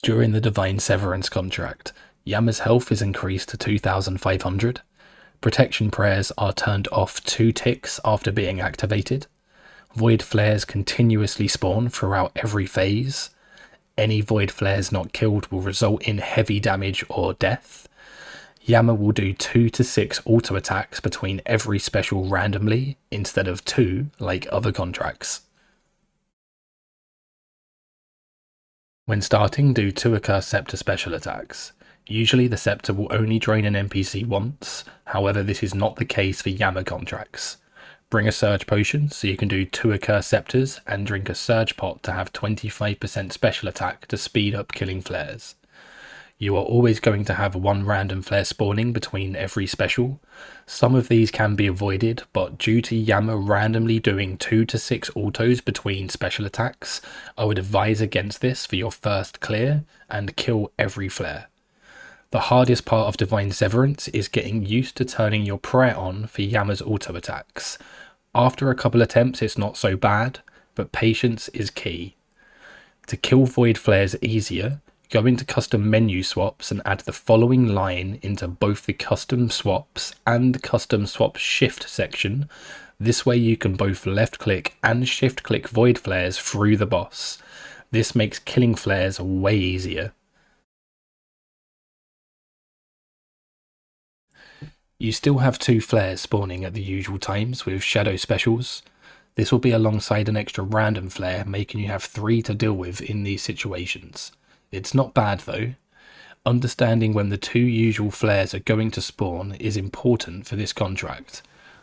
During the Divine Severance contract, Yama's health is increased to 2,500. Protection prayers are turned off 2 ticks after being activated. Void flares continuously spawn throughout every phase. Any void flares not killed will result in heavy damage or death. Yama will do 2 to 6 auto attacks between every special randomly, instead of 2 like other contracts. When starting, do 2 Accursed Scepter special attacks. Usually the scepter will only drain an NPC once, however this is not the case for Yama contracts. Bring a Surge Potion so you can do 2 Accursed Scepters and drink a Surge Pot to have 25% special attack to speed up killing flares. You are always going to have 1 random flare spawning between every special. Some of these can be avoided, but due to Yama randomly doing 2 to 6 autos between special attacks, I would advise against this for your first clear and kill every flare. The hardest part of Divine Severance is getting used to turning your prayer on for Yama's auto attacks. After a couple attempts it's not so bad, but patience is key. To kill void flares easier, go into custom menu swaps and add the following line into both the custom swaps and custom swap shift section. This way you can both left click and shift click void flares through the boss. This makes killing flares way easier. You still have 2 flares spawning at the usual times with shadow specials. This will be alongside an extra random flare, making you have 3 to deal with in these situations. It's not bad though. Understanding when the 2 usual flares are going to spawn is important for this contract.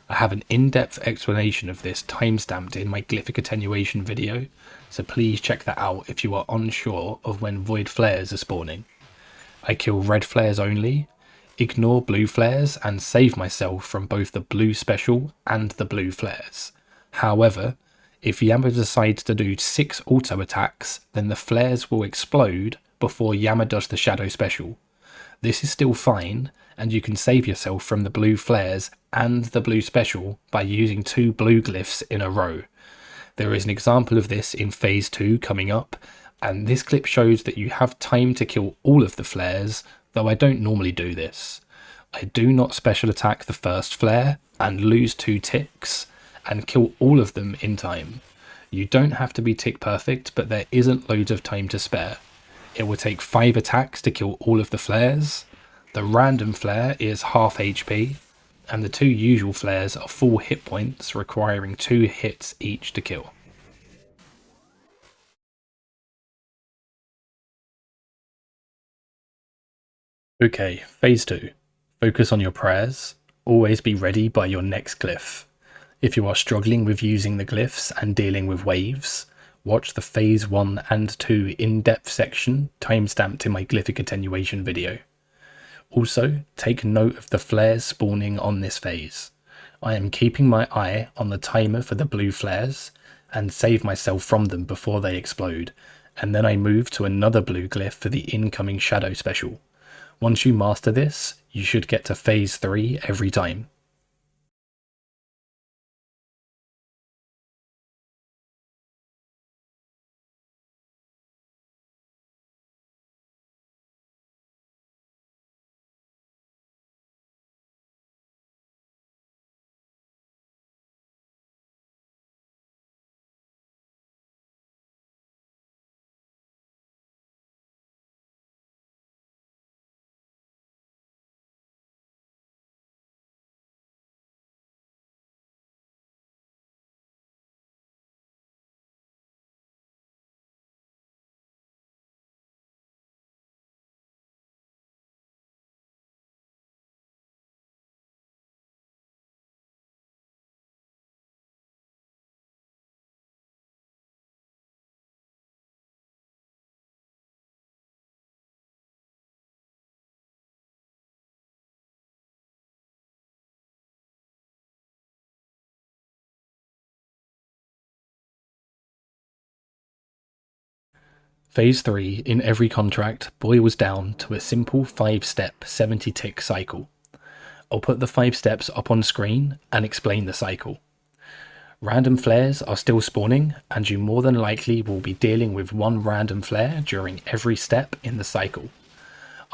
I have an in-depth explanation of this timestamped in my glyphic attenuation video, so please check that out if you are unsure of when void flares are spawning. I kill red flares only, ignore blue flares and save myself from both the blue special and the blue flares. However, if Yama decides to do 6 auto attacks, then the flares will explode before Yama does the shadow special. This is still fine, and you can save yourself from the blue flares and the blue special by using 2 blue glyphs in a row. There is an example of this in phase 2 coming up, and this clip shows that you have time to kill all of the flares, though I don't normally do this. I do not special attack the first flare and lose 2 ticks, and kill all of them in time. You don't have to be tick perfect, but there isn't loads of time to spare. It will take 5 attacks to kill all of the flares. The random flare is half HP, and the 2 usual flares are full hit points, requiring 2 hits each to kill. Okay, phase 2. Focus on your prayers. Always be ready by your next glyph. If you are struggling with using the glyphs and dealing with waves, watch the phase 1 and 2 in-depth section timestamped in my glyphic attenuation video. Also, take note of the flares spawning on this phase. I am keeping my eye on the timer for the blue flares and save myself from them before they explode, and then I move to another blue glyph for the incoming shadow special. Once you master this, you should get to phase 3 every time. Phase 3 in every contract boils down to a simple 5-step 70 tick cycle. I'll put the 5 steps up on screen and explain the cycle. Random flares are still spawning, and you more than likely will be dealing with one random flare during every step in the cycle.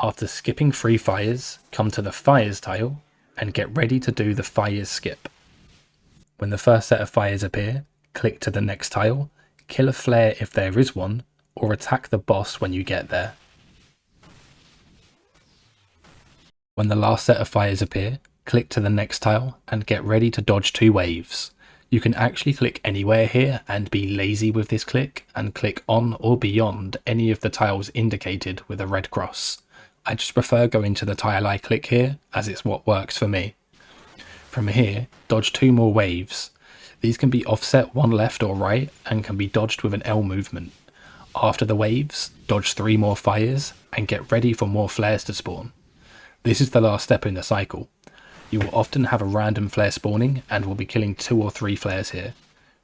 After skipping 3 fires, come to the fires tile and get ready to do the fires skip. When the first set of fires appear, click to the next tile, kill a flare if there is one, or attack the boss when you get there. When the last set of fires appear, click to the next tile and get ready to dodge 2 waves. You can actually click anywhere here and be lazy with this click and click on or beyond any of the tiles indicated with a red cross. I just prefer going to the tile I click here as it's what works for me. From here, dodge 2 more waves. These can be offset 1 left or right and can be dodged with an L movement. After the waves, dodge 3 more fires and get ready for more flares to spawn. This is the last step in the cycle. You will often have a random flare spawning and will be killing 2 or 3 flares here.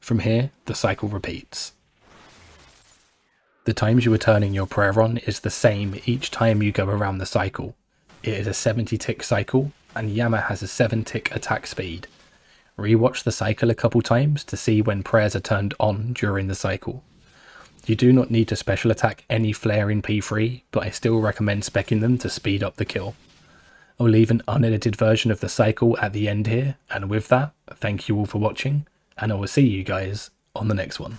From here, the cycle repeats. The times you are turning your prayer on is the same each time you go around the cycle. It is a 70 tick cycle, and Yama has a 7 tick attack speed. Rewatch the cycle a couple times to see when prayers are turned on during the cycle. You do not need to special attack any flare in P3, but I still recommend speccing them to speed up the kill. I'll leave an unedited version of the cycle at the end here, and with that, thank you all for watching, and I will see you guys on the next one.